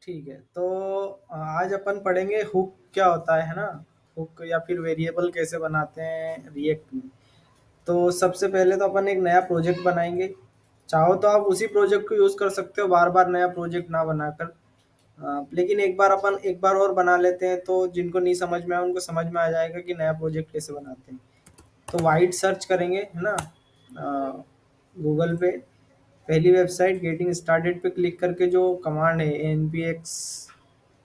ठीक है, तो आज अपन पढ़ेंगे हुक क्या होता है ना? हुक या फिर वेरिएबल कैसे बनाते हैं रिएक्ट में। तो सबसे पहले तो अपन एक नया प्रोजेक्ट बनाएंगे। चाहो तो आप उसी प्रोजेक्ट को यूज़ कर सकते हो, बार बार नया प्रोजेक्ट ना बनाकर। लेकिन एक बार और बना लेते हैं, तो जिनको नहीं समझ में आया उनको समझ में आ जाएगा कि नया प्रोजेक्ट कैसे बनाते हैं। तो वाइट सर्च करेंगे, है ना? गूगल पे पहली वेबसाइट गेटिंग स्टार्टेड पे क्लिक करके जो कमांड है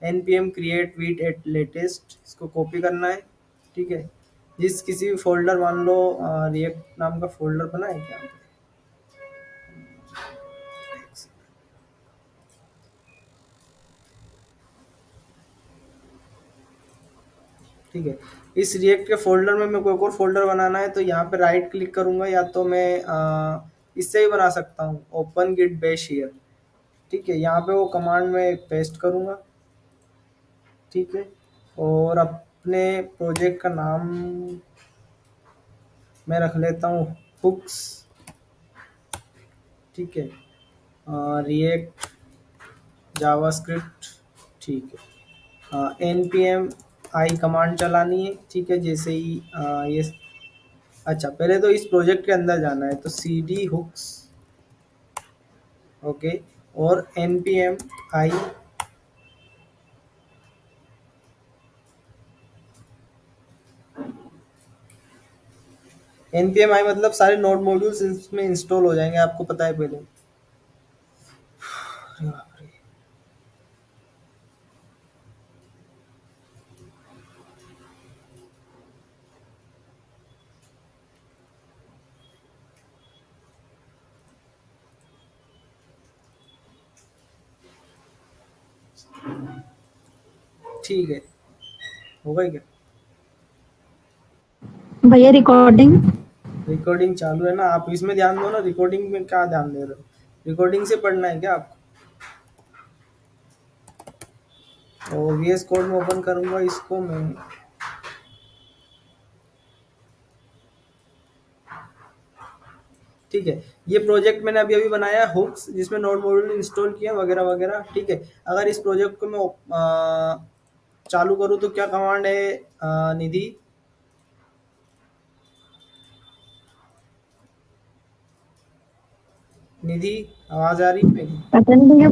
npm create with at latest, इसको कॉपी करना है। ठीक है, जिस किसी भी फोल्डर, मान लो रिएक्ट नाम का फोल्डर बना है क्या? ठीक है, इस रिएक्ट के फोल्डर में मेरे को एक और फोल्डर बनाना है, तो यहाँ पे राइट क्लिक करूंगा, या तो मैं इससे ही बना सकता हूँ, ओपन गिट बैश हियर। ठीक है, यहाँ पे वो कमांड में पेस्ट करूंगा। ठीक है, और अपने प्रोजेक्ट का नाम मैं रख लेता हूँ हुक्स। ठीक है, रिएक्ट जावास्क्रिप्ट। ठीक है, N P M I command चलानी है। ठीक है, जैसे ही ये, अच्छा पहले तो इस प्रोजेक्ट के अंदर जाना है, तो सी डी हुक्स। ओके, और एन पी एम आई, एन पी एम आई मतलब सारे नोड मॉड्यूल्स इसमें इंस्टॉल हो जाएंगे, आपको पता है पहले। अरे बाप रे। ठीक है, हो गई क्या? भैया रिकॉर्डिंग। रिकॉर्डिंग चालू है ना, आप इसमें ध्यान दो ना, रिकॉर्डिंग में क्या ध्यान दे रहे हो? रिकॉर्डिंग से पढ़ना है क्या आपको? और वी एस कोड में ओपन करूंगा इसको मैं। ठीक है, ये प्रोजेक्ट मैंने अभी अभी बनाया है हुक्स, जिसमें नोड मॉड्यूल इंस्टॉल किया वगैरह वगैरह। ठीक है, अगर इस प्रोजेक्ट को मैं चालू करूँ तो क्या कमांड है? निधि, निधि, आवाज आ रही है मेरी? पता नहीं भैया,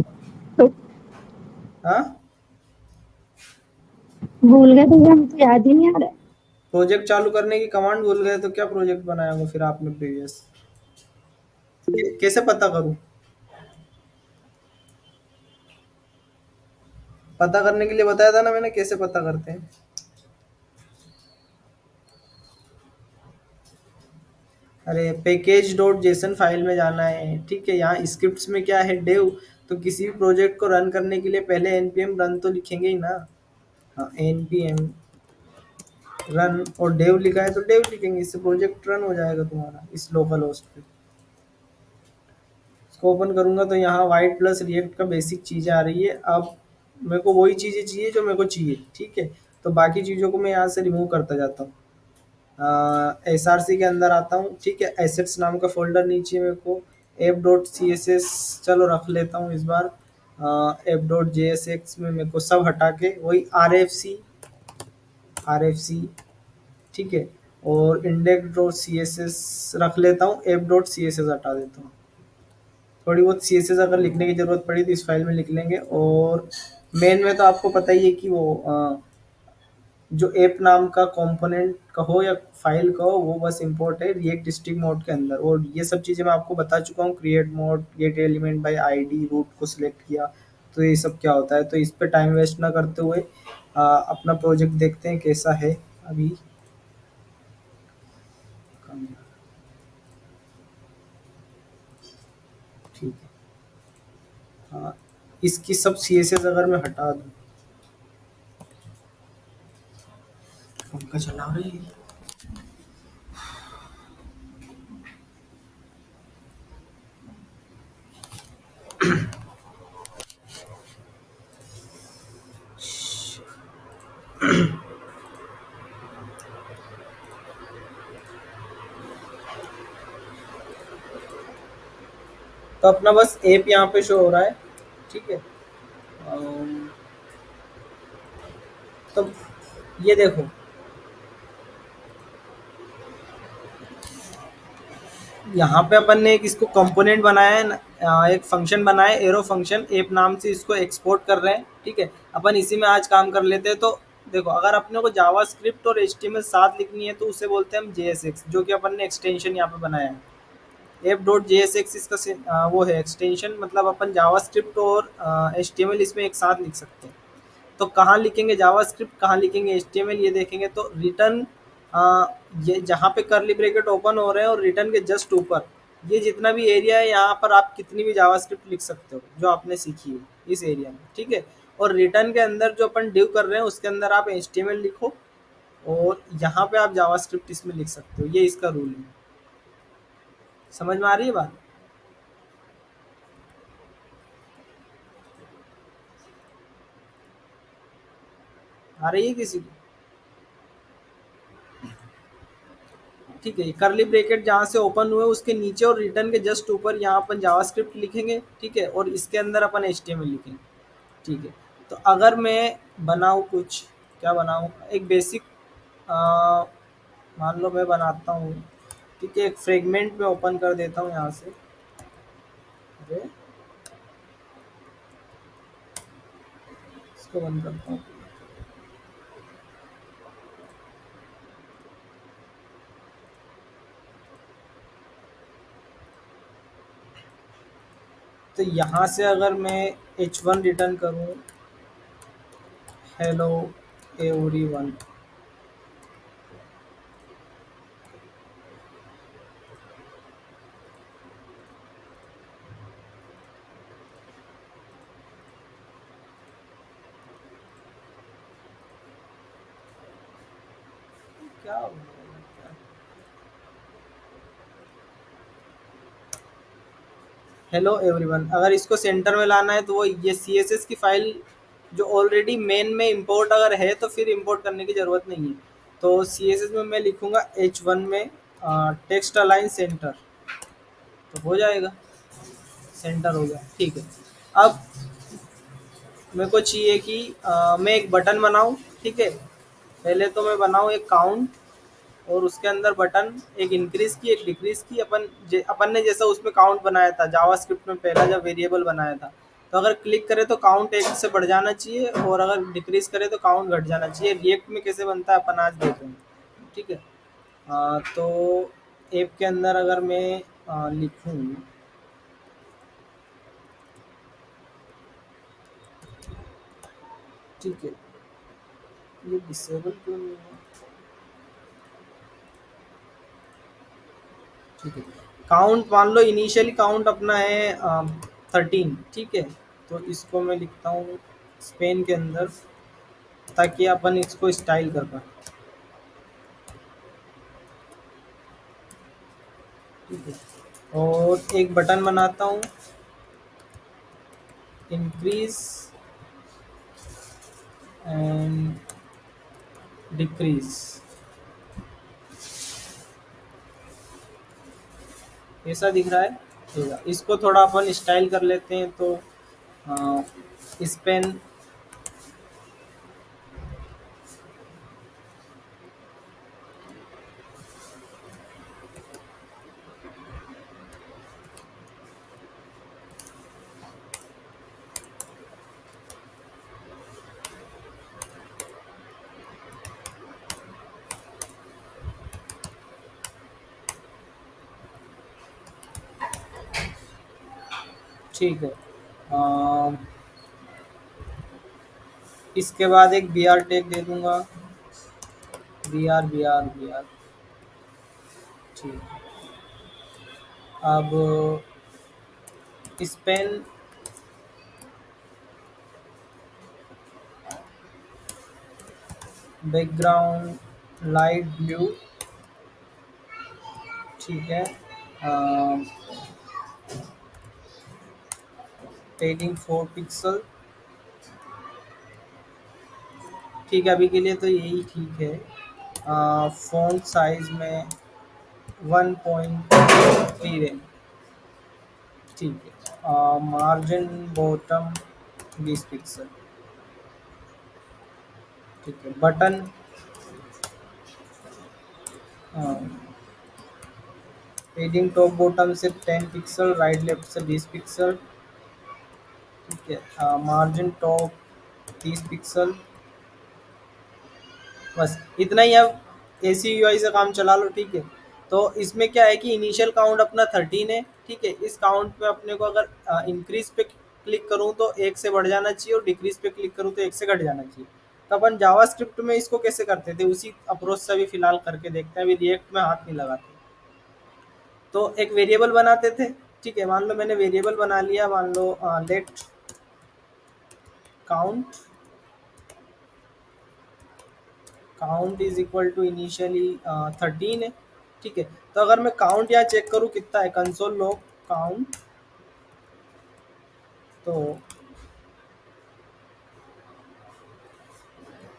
तो हाँ, भूल गए भैया, हमको याद ही नहीं आ रहा है। प्रोजेक्ट चालू करने की कमांड भूल गए तो क्या प्रोजेक्ट बनाया होगा फिर आपने प्रीवियस? कैसे पता करूँ? पता करने के लिए बताया था ना मैंने, कैसे पता करते हैं। अरे पैकेज डॉट जेसन फाइल में जाना है। ठीक है, यहाँ स्क्रिप्ट्स में क्या है, डेव। तो किसी भी प्रोजेक्ट को रन करने के लिए पहले npm रन तो लिखेंगे ही ना। हाँ, npm रन, और डेव लिखा है तो डेव लिखेंगे, इससे प्रोजेक्ट रन हो जाएगा तुम्हारा इस लोकल होस्ट पे। इसको ओपन करूंगा तो यहाँ वाइट प्लस रिएक्ट का बेसिक चीज़ें आ रही है। अब मेरे को वही चीज़ें चाहिए जो मेरे को चाहिए। ठीक है, तो बाकी चीज़ों को मैं यहाँ से रिमूव करता जाता हूँ। एस आर सी के अंदर आता हूँ। ठीक है, एसेट्स नाम का फोल्डर नीचे मेरे को app dot C S S चलो रख लेता हूँ इस बार। App dot J S X में मेरे को सब हटा के वही आर एफ सी। ठीक है, और index dot C S S रख लेता हूँ, app dot C S S हटा देता हूँ। थोड़ी बहुत सी एस एस अगर लिखने की ज़रूरत पड़ी तो इस फाइल में लिख लेंगे। और मेन में तो आपको पता ही है कि वो जो ऐप नाम का कंपोनेंट कहो या फाइल कहो, वो बस इंपोर्ट है रिएक्ट स्टिक मोड के अंदर। और ये सब चीज़ें मैं आपको बता चुका हूँ, create mode, get element by ID, root को सिलेक्ट किया, तो ये सब क्या होता है। तो इस पे टाइम वेस्ट ना करते हुए अपना प्रोजेक्ट देखते हैं कैसा है अभी। ठीक है, हाँ, इसकी सब सी एस एस अगर मैं हटा दूँ, पंखा चला रही है। तो अपना बस ऐप यहाँ पे शो हो रहा है। ठीक है, अम, तो ये देखो, यहाँ पे अपन ने एक इसको कंपोनेंट बनाया है एक फंक्शन बनाया है एरो फंक्शन एप नाम से, इसको एक्सपोर्ट कर रहे हैं। ठीक है, अपन इसी में आज काम कर लेते हैं। तो देखो, अगर अपने को जावा स्क्रिप्ट और एचटीएमएल साथ लिखनी है तो उसे बोलते हैं हम जेएसएक्स, जो कि अपन ने एक्सटेंशन यहाँ पे बनाया है। App dot J S x इसका वो है एक्सटेंशन, मतलब अपन जावा स्क्रिप्ट और एच टी एम एल इसमें एक साथ लिख सकते हैं। तो कहाँ लिखेंगे जावास्क्रिप्ट, कहाँ लिखेंगे एचटीएमएल, ये देखेंगे तो रिटर्न, ये जहाँ पे करली ब्रैकेट ओपन हो रहे हैं और रिटर्न के जस्ट ऊपर ये जितना भी एरिया है, यहाँ पर आप कितनी भी जावास्क्रिप्ट लिख सकते हो जो आपने सीखी है इस एरिया में। ठीक है, और रिटर्न के अंदर जो अपन डिव कर रहे हैं उसके अंदर आप एचटीएमएल लिखो, और यहाँ पे आप जावास्क्रिप्ट इसमें लिख सकते हो। ये इसका रूल है। समझ में आ रही है बात? आ रही है किसी को? ठीक है, करली ब्रैकेट जहाँ से ओपन हुए उसके नीचे और रिटर्न के जस्ट ऊपर यहाँ अपन जावास्क्रिप्ट लिखेंगे। ठीक है, और इसके अंदर अपन एचटीएमएल लिखेंगे। ठीक है, तो अगर मैं बनाऊँ कुछ, क्या बनाऊँ, एक बेसिक, मान लो मैं बनाता हूँ। ठीक है, एक फ्रेगमेंट में ओपन कर देता हूँ यहाँ से। अरे, इसको बंद करता हूँ। तो यहाँ से अगर मैं H1 रिटर्न करूँ, हेलो एवरीवन, क्या हो गया? हेलो एवरीवन, अगर इसको सेंटर में लाना है तो वो ये सीएसएस की फाइल जो ऑलरेडी मेन में इंपोर्ट अगर है तो फिर इंपोर्ट करने की ज़रूरत नहीं है। तो सीएसएस में मैं लिखूंगा H1 में टेक्स्ट अलाइन सेंटर, तो हो जाएगा, सेंटर हो गया। ठीक है, अब मेरे को चाहिए कि मैं एक बटन बनाऊं। ठीक है, पहले तो मैं बनाऊं एक काउंट, और उसके अंदर बटन एक इंक्रीज की एक डिक्रीज की। अपन ने जैसा उसमें काउंट बनाया था जावास्क्रिप्ट में, पहला जब वेरिएबल बनाया था, तो अगर क्लिक करें तो काउंट एक से बढ़ जाना चाहिए, और अगर डिक्रीज करें तो काउंट घट जाना चाहिए। रिएक्ट में कैसे बनता है अपन आज देखेंगे। ठीक है, तो ऐप के अंदर अगर मैं लिखूँ, ठीक है, ये डिसेबल क्यों नहीं है? ठीक है, काउंट मान लो इनिशियली काउंट अपना है 13। ठीक है, तो इसको मैं लिखता हूँ स्पेन के अंदर, ताकि अपन इसको स्टाइल कर पाए। ठीक है, और एक बटन बनाता हूँ, इंक्रीज एंड डिक्रीज। ऐसा दिख रहा है? ठीक है, इसको थोड़ा अपन स्टाइल कर लेते हैं। तो स्पेन, ठीक है, अ, इसके बाद एक बी आर टैग दे दूंगा, बी आर। ठीक है, अब स्पेन, बैकग्राउंड लाइट ब्लू। ठीक है, पेडिंग 4 पिक्सल। ठीक है, अभी के लिए तो यही ठीक है। फ़ॉन्ट साइज में 1.3 है। ठीक है, मार्जिन बॉटम 20 पिक्सल। ठीक है, बटन हेडिंग टॉप बॉटम से 10 पिक्सल, राइट लेफ्ट से 20 पिक्सल। ठीक है, मार्जिन टॉप 30 पिक्सल। बस इतना ही। अब एसी यूआई से काम चला लो। ठीक है, तो इसमें क्या है कि इनिशियल काउंट अपना 13 है। ठीक है, इस काउंट पे अपने को अगर इंक्रीज पे क्लिक करूँ तो 1 से बढ़ जाना चाहिए, और डिक्रीज पे क्लिक करूँ तो 1 से घट जाना चाहिए। तो अपन जावास्क्रिप्ट में इसको कैसे करते थे, उसी अप्रोच से अभी फिलहाल करके देखते हैं। अभी रिएक्ट में हाथ नहीं लगाते। तो एक वेरिएबल बनाते थे। ठीक है, मान लो मैंने वेरिएबल बना लिया, मान लो let count, count is equal to initially 13 है। ठीक है, तो अगर मैं काउंट यहाँ चेक करूँ कितना है, कंसोल लॉग काउंट, तो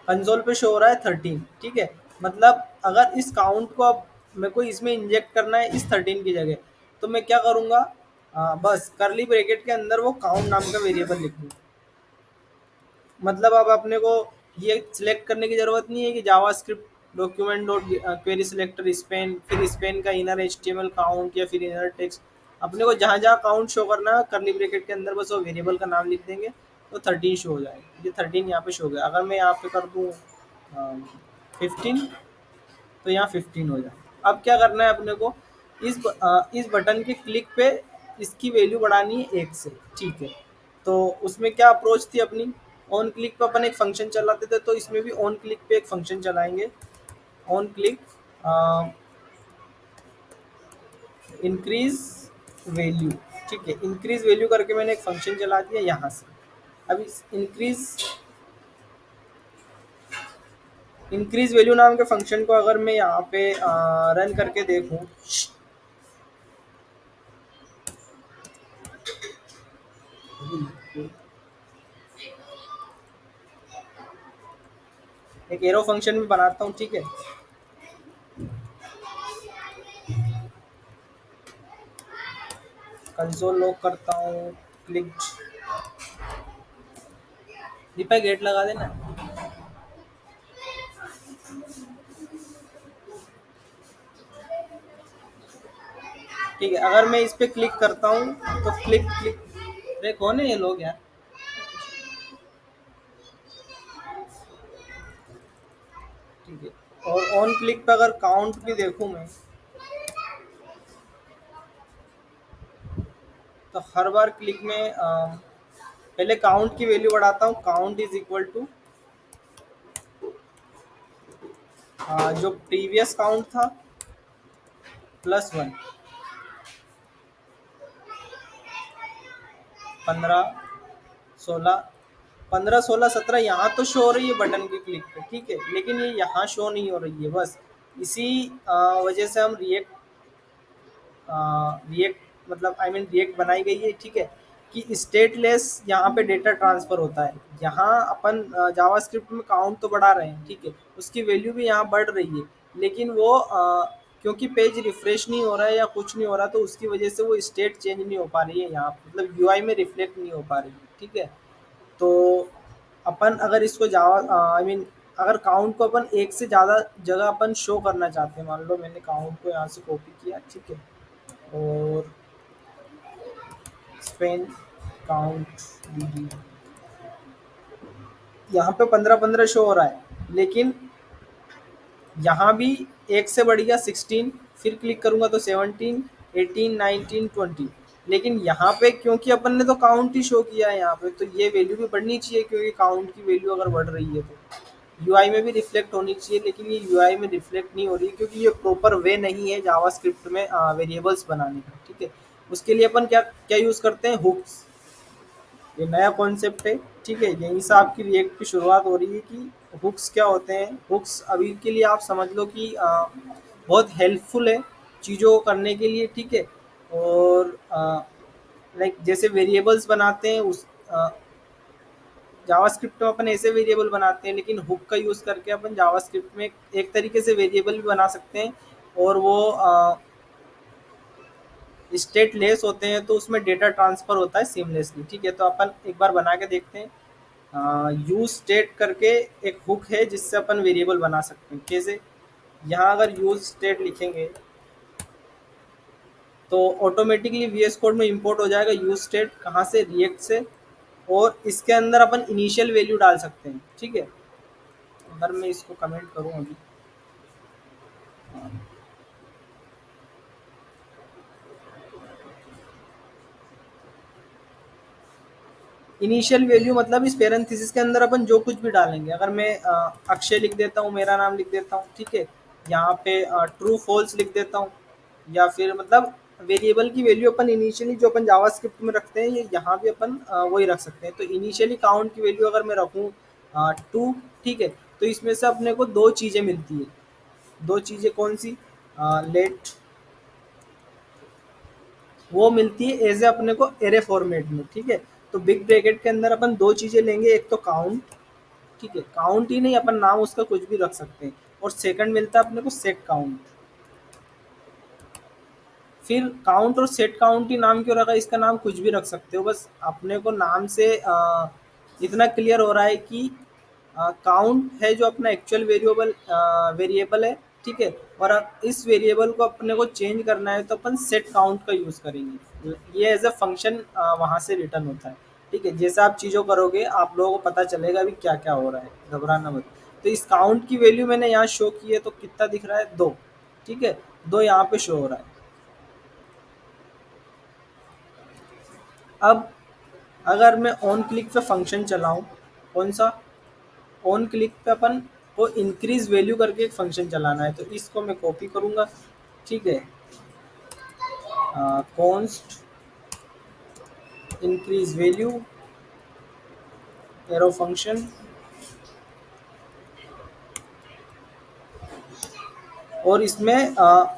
कंसोल पे शो हो रहा है 13। ठीक है, मतलब अगर इस काउंट को अब मेरे को इसमें इंजेक्ट करना है इस 13 की जगह, तो मैं क्या करूँगा, बस करली ब्रैकेट के अंदर वो काउंट नाम का वेरिएबल लिख दूँ। मतलब अब अपने को ये सिलेक्ट करने की ज़रूरत नहीं है कि JavaScript document dot query selector Spain, फिर स्पेन का इनर एचटीएमएल काउंट या फिर इनर टेक्स्ट। अपने को जहाँ जहाँ काउंट शो करना है करली ब्रैकेट के अंदर बस वो वेरिएबल का नाम लिख देंगे, तो 13 शो हो जाएगा। ये 13 यहाँ पे शो हो गया। अगर मैं यहाँ पे कर दूँ 15, तो यहाँ 15 हो जाए। अब क्या करना है अपने को, इस बटन के क्लिक पे इसकी वैल्यू बढ़ानी है 1 से। ठीक है, तो उसमें क्या अप्रोच थी अपनी, ऑन क्लिक पे अपन एक फंक्शन चलाते थे, तो इसमें भी ऑन क्लिक पे एक फंक्शन चलाएंगे। On click increase value. ठीक है, इंक्रीज वैल्यू करके मैंने एक फंक्शन चला दिया यहाँ से। अब इस इंक्रीज वैल्यू नाम के फंक्शन को अगर मैं यहाँ पे रन करके देखूँ, एक एरो फंक्शन भी बनाता हूँ। ठीक है, कंसोल लॉक करता हूँ, क्लिक, दीपा गेट लगा देना। ठीक है, अगर मैं इस पे क्लिक करता हूँ तो क्लिक क्लिक, अरे कौन है ये लोग यार। ठीक है, और ऑन क्लिक पे अगर काउंट भी देखूँ मैं, तो हर बार क्लिक में पहले काउंट की वैल्यू बढ़ाता हूँ। काउंट इज इक्वल टू जो प्रीवियस काउंट था +1, 15, 16, 15, 16, 17 यहाँ तो शो हो रही है बटन के क्लिक पे। ठीक है, लेकिन ये यहाँ शो नहीं हो रही है। बस इसी वजह से हम रिएक्ट मतलब आई मीन रिएक्ट बनाई गई है। ठीक है, कि स्टेटलेस यहाँ पे डेटा ट्रांसफर होता है। यहाँ अपन जावास्क्रिप्ट में काउंट तो बढ़ा रहे हैं। ठीक है, उसकी वैल्यू भी यहाँ बढ़ रही है, लेकिन वो क्योंकि पेज रिफ्रेश नहीं हो रहा है या कुछ नहीं हो रहा, तो उसकी वजह से वो स्टेट चेंज नहीं हो पा रही है यहाँ पे, मतलब यूआई में रिफ्लेक्ट नहीं हो पा रही है। ठीक है, तो अपन अगर इसको जावा आई मीन अगर काउंट को अपन एक से ज़्यादा जगह अपन शो करना चाहते हैं, मान लो मैंने काउंट को यहाँ से कॉपी किया। ठीक है, और स्पेन काउंट डी, यहाँ पे 15-15 शो हो रहा है, लेकिन यहाँ भी एक से बढ़ गया 16, फिर क्लिक करूँगा तो 17, 18, 19, 20। लेकिन यहाँ पे क्योंकि अपन ने तो काउंट ही शो किया है यहाँ पे, तो ये वैल्यू भी बढ़नी चाहिए, क्योंकि काउंट की वैल्यू अगर बढ़ रही है तो यूआई में भी रिफ्लेक्ट होनी चाहिए। लेकिन ये यूआई में रिफ्लेक्ट नहीं हो रही है, क्योंकि ये प्रॉपर वे नहीं है जावास्क्रिप्ट में वेरिएबल्स बनाने का। ठीक है, उसके लिए अपन क्या क्या यूज़ करते हैं, हुक्स। ये नया कॉन्सेप्ट है। ठीक है, यहीं से आपकी रिएक्ट की शुरुआत हो रही है कि हुक्स क्या होते हैं। हुक्स अभी के लिए आप समझ लो कि बहुत हेल्पफुल है चीज़ों को करने के लिए। ठीक है, और लाइक जैसे वेरिएबल्स बनाते हैं उस जावास्क्रिप्ट में अपन ऐसे वेरिएबल बनाते हैं, लेकिन हुक का यूज़ करके अपन जावास्क्रिप्ट में एक तरीके से वेरिएबल भी बना सकते हैं, और वो स्टेट लेस होते हैं तो उसमें डेटा ट्रांसफर होता है सीमलेसली, ठीक है। तो अपन एक बार बना के देखते हैं। यूज स्टेट करके एक हुक है जिससे अपन वेरिएबल बना सकते हैं। कैसे? यहाँ अगर यूज स्टेट लिखेंगे तो ऑटोमेटिकली वीएस कोड में इंपोर्ट हो जाएगा यूज स्टेट, कहाँ से? रिएक्ट से। और इसके अंदर अपन इनिशियल वैल्यू डाल सकते हैं, ठीक है। अगर मैं इसको कमेंट करूँ अभी, इनिशियल वैल्यू मतलब इस पेरेंथेसिस के अंदर अपन जो कुछ भी डालेंगे। अगर मैं अक्षय लिख देता हूँ, मेरा नाम लिख देता हूँ, ठीक है। यहाँ पे ट्रू फॉल्स लिख देता हूँ, या फिर मतलब वेरिएबल की वैल्यू अपन इनिशियली जो अपन जावास्क्रिप्ट में रखते हैं ये यहाँ भी अपन वही रख सकते हैं। तो इनिशियली काउंट की वैल्यू अगर मैं रखूँ 2, ठीक है। तो इसमें से अपने को दो चीज़ें मिलती है। दो चीज़ें कौन सी? लेट, वो मिलती है एज ए अपने को एरे फॉर्मेट में, ठीक है। तो बिग ब्रैकेट के अंदर अपन दो चीज़ें लेंगे, एक तो काउंट, ठीक है। काउंट ही नहीं, अपन नाम उसका कुछ भी रख सकते हैं। और सेकंड मिलता है अपने को सेट काउंट। फिर काउंट और सेट काउंट ही नाम क्यों रखा? इसका नाम कुछ भी रख सकते हो, बस अपने को नाम से इतना क्लियर हो रहा है कि काउंट है जो अपना एक्चुअल वेरिएबल है, ठीक है। और अब इस वेरिएबल को अपने को चेंज करना है तो अपन सेट काउंट का यूज़ करेंगे। ये एज अ फंक्शन वहाँ से रिटर्न होता है, ठीक है। जैसे आप चीज़ों करोगे आप लोगों को पता चलेगा अभी क्या क्या हो रहा है, घबराना मत। तो इस काउंट की वैल्यू मैंने यहाँ शो की है, तो कितना दिख रहा है? 2, ठीक है। 2 यहाँ पे शो हो रहा है। अब अगर मैं ऑन क्लिक पे फंक्शन चलाऊं, कौन सा? ऑन क्लिक पे अपन को इंक्रीज वैल्यू करके एक फंक्शन चलाना है, तो इसको मैं कॉपी करूंगा, ठीक है। Const increase value arrow function, और इसमें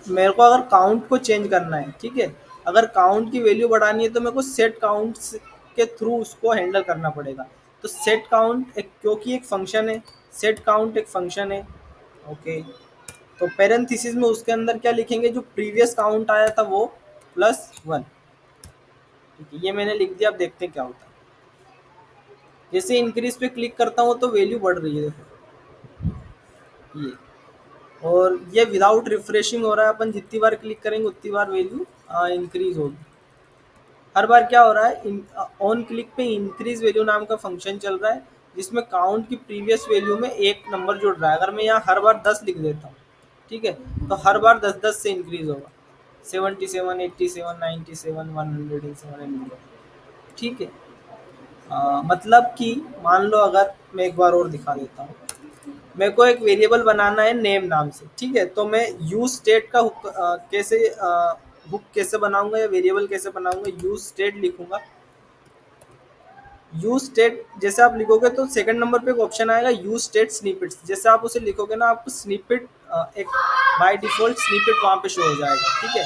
मेरे को अगर काउंट को चेंज करना है, ठीक है। अगर काउंट की वैल्यू बढ़ानी है तो मेरे को सेट काउंट के थ्रू उसको हैंडल करना पड़ेगा। तो सेट काउंट एक, क्योंकि एक फंक्शन है, सेट काउंट एक फंक्शन है, ओके। तो पेरेंथीसिस में उसके अंदर क्या लिखेंगे? जो प्रीवियस काउंट आया था वो +1, ठीक है। ये मैंने लिख दिया। अब देखते हैं क्या होता है। जैसे इंक्रीज पे क्लिक करता हूँ तो वैल्यू बढ़ रही है, देखो ये। और ये विदाउट रिफ्रेशिंग हो रहा है, अपन जितनी बार क्लिक करेंगे उतनी बार वैल्यू इंक्रीज होगी। हर बार क्या हो रहा है? ऑन क्लिक पे इंक्रीज वैल्यू नाम का फंक्शन चल रहा है जिसमें काउंट की प्रीवियस वैल्यू में एक नंबर जुड़ रहा है। अगर मैं यहाँ हर बार 10 लिख देता हूँ, ठीक है, तो हर बार 10-10 से इंक्रीज होगा। 77, 87, 97, 100, ठीक है। मतलब कि मान लो, अगर मैं एक बार और दिखा देता हूँ। मेरे को एक वेरिएबल बनाना है नेम नाम से, ठीक है। तो मैं यूज स्टेट का हुक कैसे बनाऊंगा या वेरिएबल कैसे बनाऊंगा? यूज स्टेट लिखूंगा। यूज स्टेट जैसे आप लिखोगे तो सेकंड नंबर पे एक ऑप्शन आएगा यूज स्टेट स्निपेट्स। जैसे आप उसे लिखोगे ना, आपको स्निपेट एक बाय डिफॉल्ट स्निपेट वहां पे शो हो जाएगा, ठीक है।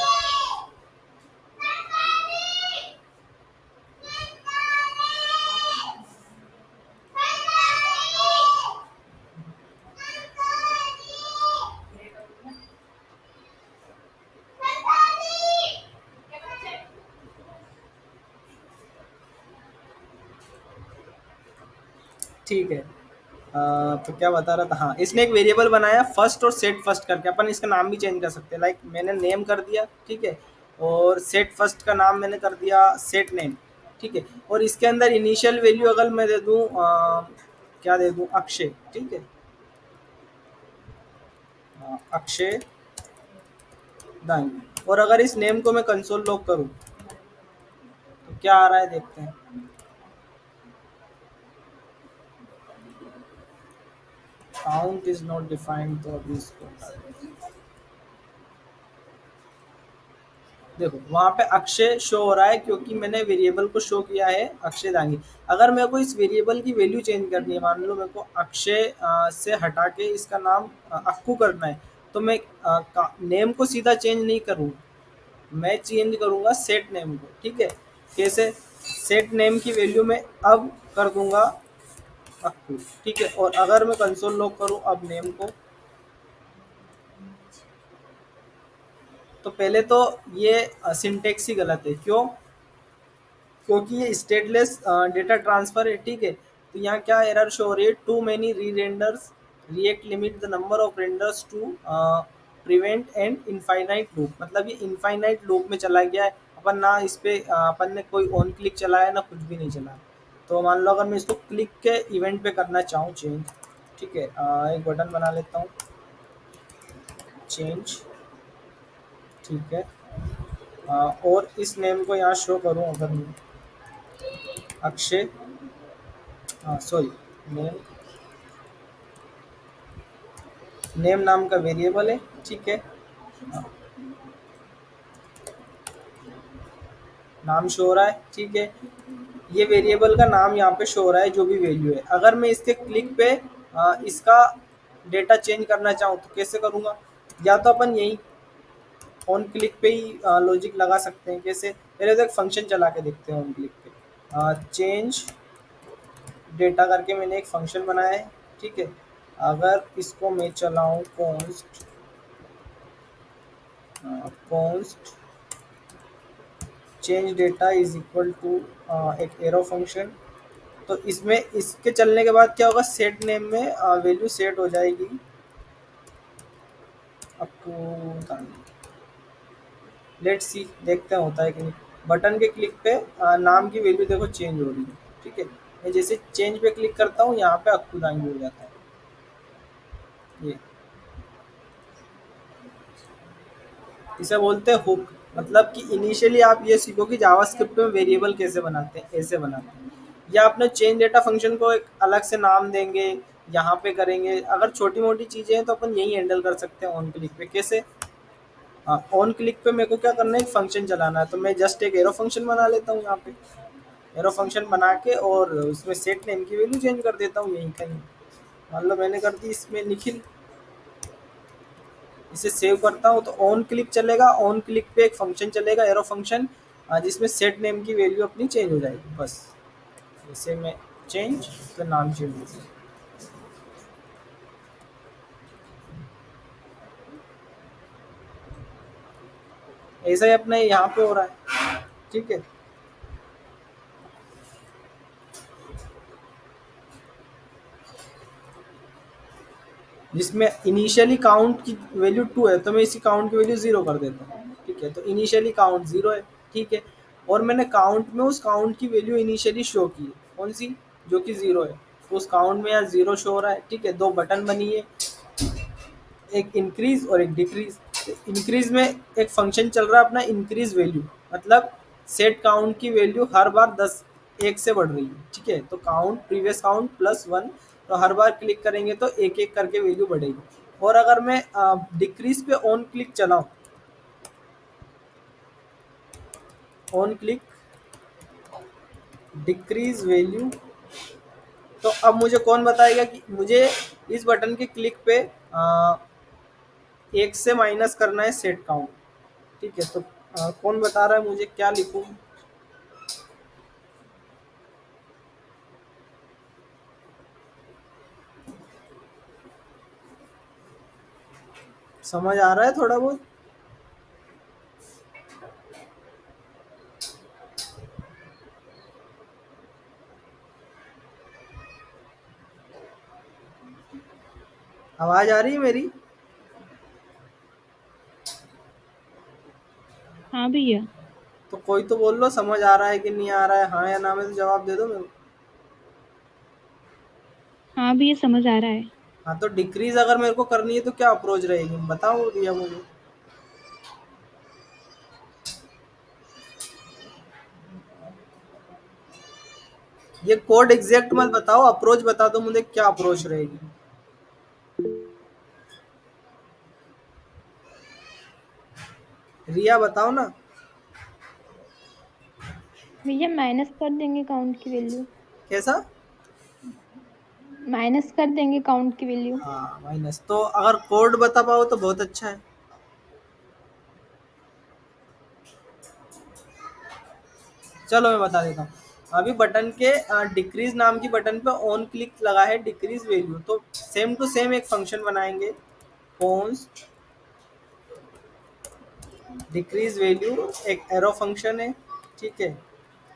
ठीक है। तो क्या बता रहा था? हाँ, इसने एक वेरिएबल बनाया फर्स्ट और सेट फर्स्ट करके। अपन इसका नाम भी चेंज कर सकते हैं। लाइक मैंने नेम कर दिया, ठीक है। और सेट फर्स्ट का नाम मैंने कर दिया सेट नेम, ठीक है। और इसके अंदर इनिशियल वैल्यू अगर मैं दे दूँ क्या दे दूँ? अक्षय, ठीक है। अक्षय दांगी। और अगर इस नेम को मैं कंसोल लॉग करूँ तो क्या आ रहा है देखते हैं। काउंट इज नॉट डिफाइंड, तो अभी इसको हटा दें। देखो वहाँ पे अक्षय शो हो रहा है क्योंकि मैंने वेरिएबल को शो किया है अक्षय दांगी। अगर मेरे को इस वेरिएबल की वैल्यू चेंज करनी है, मान लो मेरे को अक्षय से हटा के इसका नाम अक्कू करना है, तो मैं नेम को सीधा चेंज नहीं करूँ, मैं चेंज करूँगा सेट नेम को, ठीक है। कैसे? सेट नेम की वैल्यू में अब कर दूंगा अक्कू, ठीक है। और अगर मैं कंसोल लॉग करूँ अब नेम को, तो पहले तो ये सिंटेक्स ही गलत है। क्यों? क्योंकि ये स्टेटलेस डेटा ट्रांसफर है, ठीक है। तो यहाँ क्या एरर शो हो रही है, too many re renders React limit the number of renders to prevent and infinite loop. मतलब ये इनफाइनाइट लूप में चला गया है। अपन ना इस पे अपन ने कोई ऑन क्लिक चलाया ना कुछ भी नहीं चलाया। तो मान लो अगर मैं इसको क्लिक के इवेंट पे करना चाहूँ चेंज, ठीक है, एक बटन बना लेता हूँ, चेंज, ठीक है। और इस नेम को यहाँ शो करूँ अगर मैं, अक्षय, सॉरी, नेम, नेम नाम का वेरिएबल है, ठीक है। हाँ, नाम शो हो रहा है, ठीक है। ये वेरिएबल का नाम यहाँ पे शो हो रहा है जो भी वैल्यू है। अगर मैं इसके क्लिक पे इसका डेटा चेंज करना चाहूँ तो कैसे करूँगा? या तो अपन यही ऑन क्लिक पे ही लॉजिक लगा सकते हैं। कैसे? पहले तो एक फंक्शन चला के देखते हैं ऑन क्लिक पे। चेंज डेटा करके मैंने एक फंक्शन बनाया है, ठीक है। अगर इसको मैं चलाऊँ const, const change data is equal to एक एरो फंक्शन, तो इसमें इसके चलने के बाद क्या होगा, सेट नेम में वैल्यू सेट हो जाएगी अप टू, लेट्स सी, देखते हैं होता है कि नहीं। बटन के क्लिक पे नाम की वैल्यू देखो चेंज हो रही है, ठीक है। मैं जैसे चेंज पे क्लिक करता हूँ यहाँ पे अक्टूदांगी हो जाता है ये। इसे बोलते हैं हुक। मतलब कि इनिशियली आप ये सीखो कि जावास्क्रिप्ट में वेरिएबल कैसे बनाते हैं, ऐसे बनाते हैं। या अपने चेंज डेटा फंक्शन को एक अलग से नाम देंगे, यहाँ पे करेंगे। अगर छोटी मोटी चीजें हैं तो अपन यही हैंडल कर सकते हैं ऑन क्लिक पे। कैसे? हाँ, ऑन क्लिक पे मेरे को क्या करना है, एक फंक्शन चलाना है। तो मैं जस्ट एक एरो फंक्शन बना लेता हूँ यहाँ पे, एरो फंक्शन बना के और उसमें सेट नेम की वैल्यू चेंज कर देता हूँ यहीं कहीं। मान लो मैंने कर दी इसमें निखिल, इसे सेव करता हूँ तो ऑन क्लिक चलेगा। ऑन क्लिक पे एक फंक्शन चलेगा एरो फंक्शन, जिसमें सेट नेम की वैल्यू अपनी चेंज हो जाएगी बस। जैसे मैं चेंज, तो नाम चेंज हो जाएगा। ऐसा ही अपने यहाँ पे हो रहा है, ठीक है। जिसमें इनिशियली काउंट की वैल्यू 2 है तो मैं इसी काउंट की वैल्यू 0 कर देता हूँ, ठीक है। तो इनिशियली काउंट 0 है, ठीक है। और मैंने काउंट में उस काउंट की वैल्यू इनिशियली शो की है, कौन सी? जो कि 0 है। तो उस काउंट में यार 0 शो हो रहा है, ठीक है। दो बटन बनी है, एक इंक्रीज और एक डिक्रीज। इंक्रीज में एक फंक्शन चल रहा है अपना इंक्रीज वैल्यू, मतलब सेट काउंट की वैल्यू हर बार 10 एक से बढ़ रही है, ठीक है। तो काउंट प्रीवियस काउंट प्लस 1, तो हर बार क्लिक करेंगे तो एक एक करके वैल्यू बढ़ेगी। और अगर मैं डिक्रीज पे ऑन क्लिक चलाऊं, ऑन क्लिक डिक्रीज वैल्यू, तो अब मुझे कौन बताएगा कि मुझे इस बटन के क्लिक पे एक से माइनस करना है सेट काउंट, ठीक है। तो कौन बता रहा है मुझे, क्या लिखूं? समझ आ रहा है थोड़ा बहुत? आवाज आ रही है मेरी? हाँ भैया। तो कोई तो बोल लो समझ आ रहा है कि नहीं आ रहा है, हाँ या ना में तो जवाब दे दो मेरे को। हाँ भैया समझ आ रहा है। हाँ, तो डिक्रीज अगर मेरे को करनी है तो क्या अप्रोच रहेगी, बताओ रिया मुझे। ये कोड एग्जैक्ट मत बताओ, अप्रोच बता दो मुझे, क्या अप्रोच रहेगी। रिया बताओ ना। भैया माइनस कर देंगे काउंट की वैल्यू। कैसा? माइनस कर देंगे काउंट की वैल्यू। हाँ, माइनस। तो अगर कोड बता पाओ तो बहुत अच्छा है। चलो मैं बता देता हूँ। अभी बटन के डिक्रीज नाम की बटन पे ऑन क्लिक लगा है डिक्रीज वैल्यू, तो सेम टू सेम एक फंक्शन बनाएंगे, कॉन्स्ट डिक्रीज वैल्यू एक एरो फंक्शन है, ठीक है,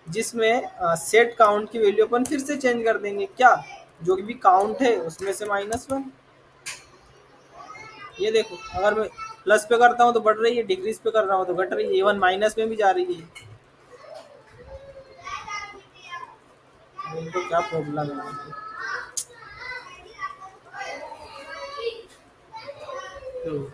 जिसमें सेट काउंट की वैल्यू अपन फिर से चेंज कर देंगे, क्या, जो भी काउंट है उसमें से -1। ये देखो, अगर मैं प्लस पे करता हूँ तो बढ़ रही है, डिक्रीज पे कर रहा हूँ तो घट रही है, इवन माइनस में भी जा रही है। इनको क्या प्रॉब्लम है? तो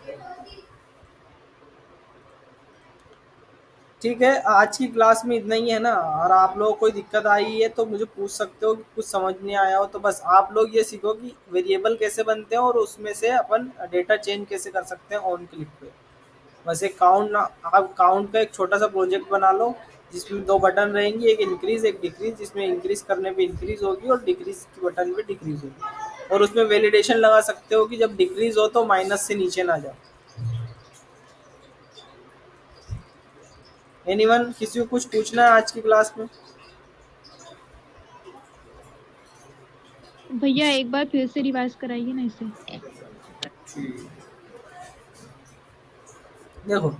ठीक है, आज की क्लास में इतना ही है ना। और आप लोगों को कोई दिक्कत आई है तो मुझे पूछ सकते हो कि कुछ समझ नहीं आया हो, तो बस आप लोग ये सीखो कि वेरिएबल कैसे बनते हैं और उसमें से अपन डेटा चेंज कैसे कर सकते हैं ऑन क्लिक पे। बस एक काउंट ना, आप काउंट का एक छोटा सा प्रोजेक्ट बना लो, जिसमें दो बटन रहेंगी, एक इंक्रीज एक डिक्रीज, जिसमें इंक्रीज करने पे इंक्रीज होगी और डिक्रीज की बटन पे डिक्रीज होगी। और उसमें वैलिडेशन लगा सकते हो कि जब डिक्रीज हो तो माइनस से नीचे ना जाओ। एनीवन, किसी को कुछ पूछना है आज की क्लास में? भैया एक बार फिर से रिवाइज कराइए ना इसे। देखो,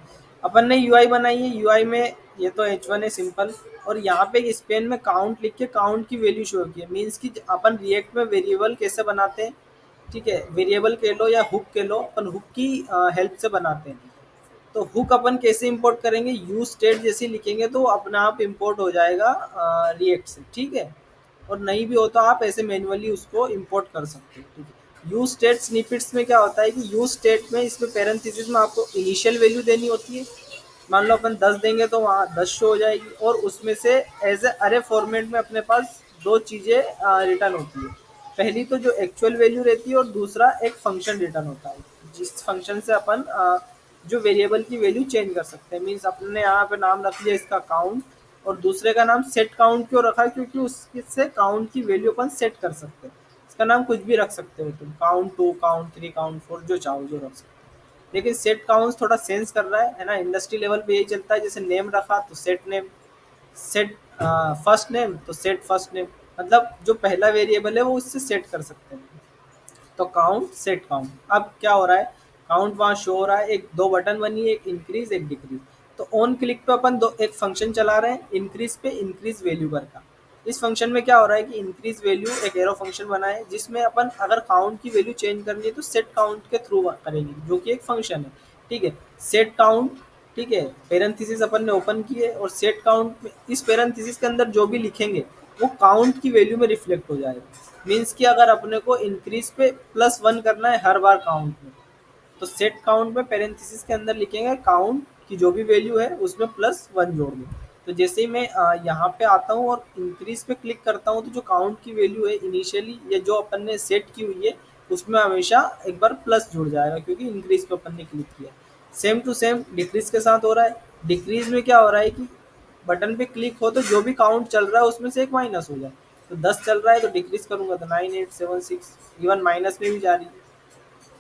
अपन ने यूआई बनाई है, यूआई में ये तो H1 है सिंपल, और यहाँ पे एक स्पेन में काउंट लिख के काउंट की वैल्यू शो की है, मीन्स कि अपन रिएक्ट में वेरिएबल कैसे बनाते हैं, ठीक है, वेरिएबल कह लो या हुक कह लो, अपन हुक की हेल्प से बनाते हैं। तो हुक अपन कैसे इंपोर्ट करेंगे, यूज स्टेट जैसे लिखेंगे तो अपने आप इंपोर्ट हो जाएगा रिएक्ट से, ठीक है। और नहीं भी हो तो आप ऐसे मैन्युअली उसको इंपोर्ट कर सकते हो, ठीक है। यूज स्टेट स्निपेट्स में क्या होता है कि यूज स्टेट में इसमें पैरेंथेसिस में आपको इनिशियल वैल्यू देनी होती है। मान लो अपन 10 देंगे तो वहाँ 10 शो हो जाएगी, और उसमें से एज ए अरे फॉर्मेट में अपने पास दो चीज़ें रिटर्न होती है। पहली तो जो एक्चुअल वैल्यू रहती है, और दूसरा एक फंक्शन रिटर्न होता है, जिस फंक्शन से अपन जो वेरिएबल की वैल्यू चेंज कर सकते हैं। मीन्स अपने यहाँ पे नाम रख लिया इसका काउंट, और दूसरे का नाम सेट काउंट क्यों रखा है, क्योंकि उससे काउंट की वैल्यू अपन सेट कर सकते हैं। इसका नाम कुछ भी रख सकते हो तुम, काउंट 2, काउंट 3, काउंट 4, जो चाहो जो रख सकते हो। लेकिन सेट काउंट थोड़ा सेंस कर रहा है ना, इंडस्ट्री लेवल पे यही चलता है, जैसे नेम रखा तो set name, set first name तो सेट फर्स्ट नेम, मतलब जो पहला वेरिएबल है वो उससे सेट कर सकते हैं। तो काउंट सेट काउंट, अब क्या हो रहा है, काउंट वहाँ शो हो रहा है, एक दो बटन बनी है, एक इंक्रीज एक डिक्रीज। तो ऑन क्लिक पे अपन दो एक फंक्शन चला रहे हैं, इंक्रीज पे इंक्रीज वैल्यू कर का। इस फंक्शन में क्या हो रहा है कि इंक्रीज वैल्यू एक एरो फंक्शन बना है, जिसमें अपन अगर काउंट की वैल्यू चेंज करनी है तो सेट काउंट के थ्रू करेंगे, जो कि एक फंक्शन है, ठीक है। सेट काउंट, ठीक है, पैरेंथेसिस अपन ने ओपन की है, और सेट काउंट में इस पैरेंथेसिस के अंदर जो भी लिखेंगे वो काउंट की वैल्यू में रिफ्लेक्ट हो जाएगा। मीन्स कि अगर अपने को इंक्रीज पे +1 करना है हर बार काउंट में, तो सेट काउंट में पैरेंथेसिस के अंदर लिखेंगे काउंट की जो भी वैल्यू है उसमें +1 जोड़ दो। तो जैसे ही मैं यहाँ पे आता हूँ और इंक्रीज पे क्लिक करता हूँ, तो जो काउंट की वैल्यू है इनिशियली या जो अपन ने सेट की हुई है उसमें हमेशा एक बार प्लस जुड़ जाएगा, क्योंकि इंक्रीज पे अपन ने क्लिक किया। सेम टू सेम डिक्रीज के साथ हो रहा है। डिक्रीज में क्या हो रहा है कि बटन पे क्लिक हो तो जो भी काउंट चल रहा है उसमें से एक माइनस हो जाए। तो 10 चल रहा है तो डिक्रीज करूंगा तो 9876, इवन माइनस में भी जा रही है।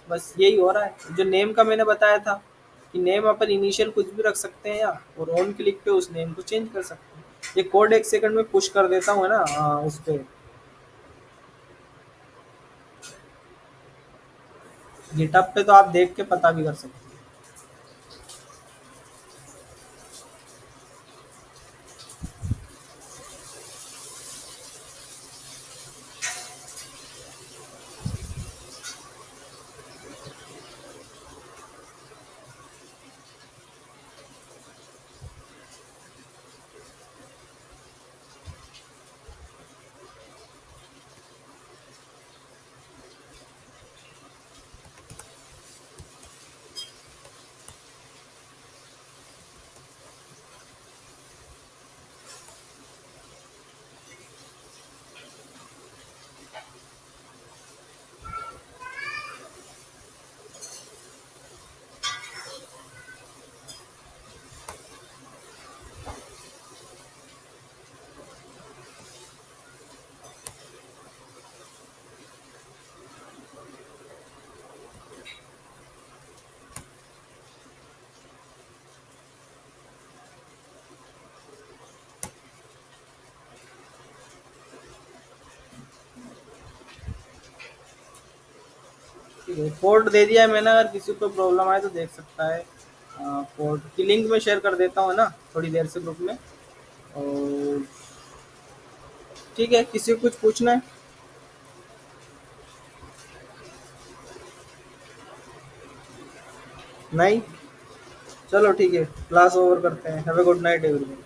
बस यही हो रहा है, जो नेम का मैंने बताया था कि नेम अपन इनिशियल कुछ भी रख सकते हैं, या और ऑन क्लिक पे उस नेम को चेंज कर सकते हैं। ये कोड एक सेकंड में पुश कर देता हूँ, है ना, उस पे गिटअप पे, तो आप देख के पता भी कर सकते हैं। ठीक है, कोड दे दिया है मैंने, अगर किसी को प्रॉब्लम आए तो देख सकता है। कोड की लिंक मैं शेयर कर देता हूँ, है ना, थोड़ी देर से ग्रुप में। और ठीक है, किसी को कुछ पूछना है? नहीं? चलो ठीक है, क्लास ओवर करते हैं। Have a good night everyone.